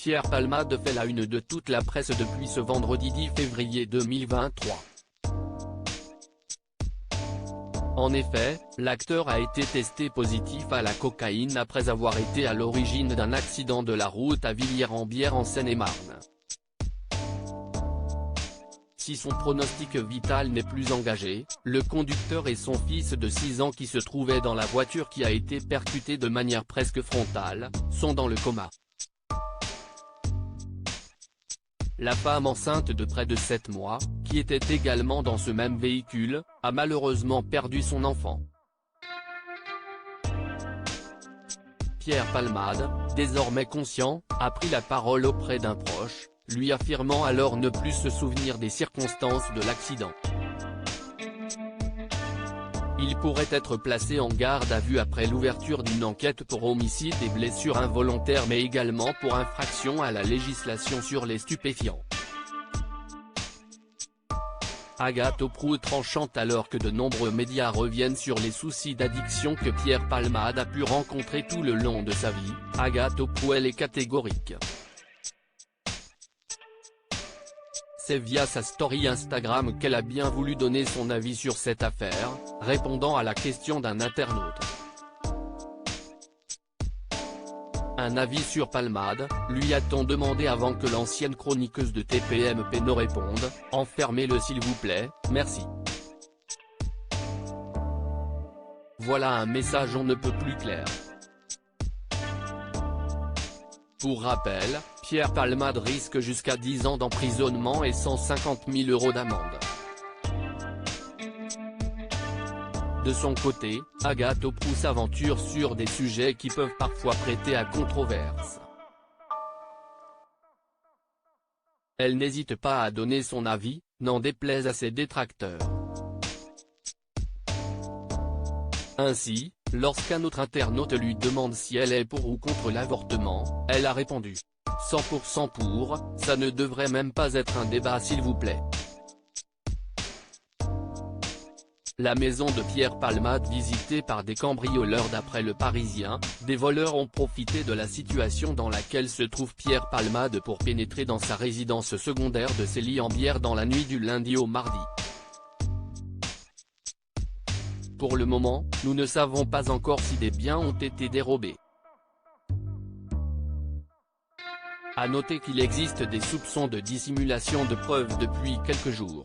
Pierre Palmade fait la une de toute la presse depuis ce vendredi 10 février 2023. En effet, l'acteur a été testé positif à la cocaïne après avoir été à l'origine d'un accident de la route à Villiers-en-Bière en Seine-et-Marne. Si son pronostic vital n'est plus engagé, le conducteur et son fils de 6 ans qui se trouvaient dans la voiture qui a été percutée de manière presque frontale, sont dans le coma. La femme enceinte de près de 7 mois, qui était également dans ce même véhicule, a malheureusement perdu son enfant. Pierre Palmade, désormais conscient, a pris la parole auprès d'un proche, lui affirmant alors ne plus se souvenir des circonstances de l'accident. Il pourrait être placé en garde à vue après l'ouverture d'une enquête pour homicide et blessures involontaires mais également pour infraction à la législation sur les stupéfiants. Agathe Auproux tranchante alors que de nombreux médias reviennent sur les soucis d'addiction que Pierre Palmade a pu rencontrer tout le long de sa vie, Agathe Auproux elle est catégorique. C'est via sa story Instagram qu'elle a bien voulu donner son avis sur cette affaire, répondant à la question d'un internaute. Un avis sur Palmade, lui a-t-on demandé avant que l'ancienne chroniqueuse de TPMP ne réponde, enfermez-le s'il vous plaît, merci. Voilà un message on ne peut plus clair. Pour rappel, Pierre Palmade risque jusqu'à 10 ans d'emprisonnement et 150 000 € d'amende. De son côté, Agathe Auproux s'aventure sur des sujets qui peuvent parfois prêter à controverse. Elle n'hésite pas à donner son avis, n'en déplaise à ses détracteurs. Ainsi, lorsqu'un autre internaute lui demande si elle est pour ou contre l'avortement, elle a répondu « 100% pour, ça ne devrait même pas être un débat s'il vous plaît ». La maison de Pierre Palmade visitée par des cambrioleurs d'après Le Parisien, des voleurs ont profité de la situation dans laquelle se trouve Pierre Palmade pour pénétrer dans sa résidence secondaire de Villiers-en-Bière dans la nuit du lundi au mardi. Pour le moment, nous ne savons pas encore si des biens ont été dérobés. À noter qu'il existe des soupçons de dissimulation de preuves depuis quelques jours.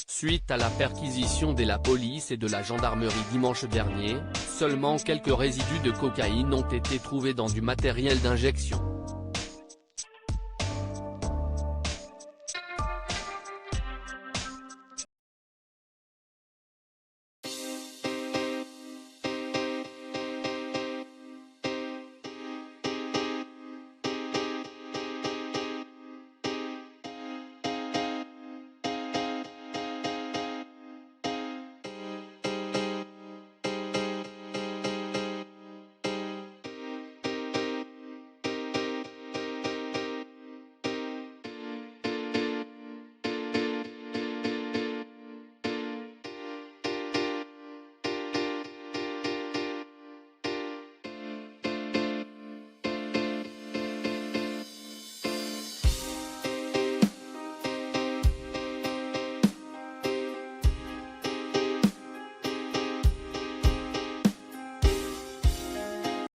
Suite à la perquisition de la police et de la gendarmerie dimanche dernier, seulement quelques résidus de cocaïne ont été trouvés dans du matériel d'injection.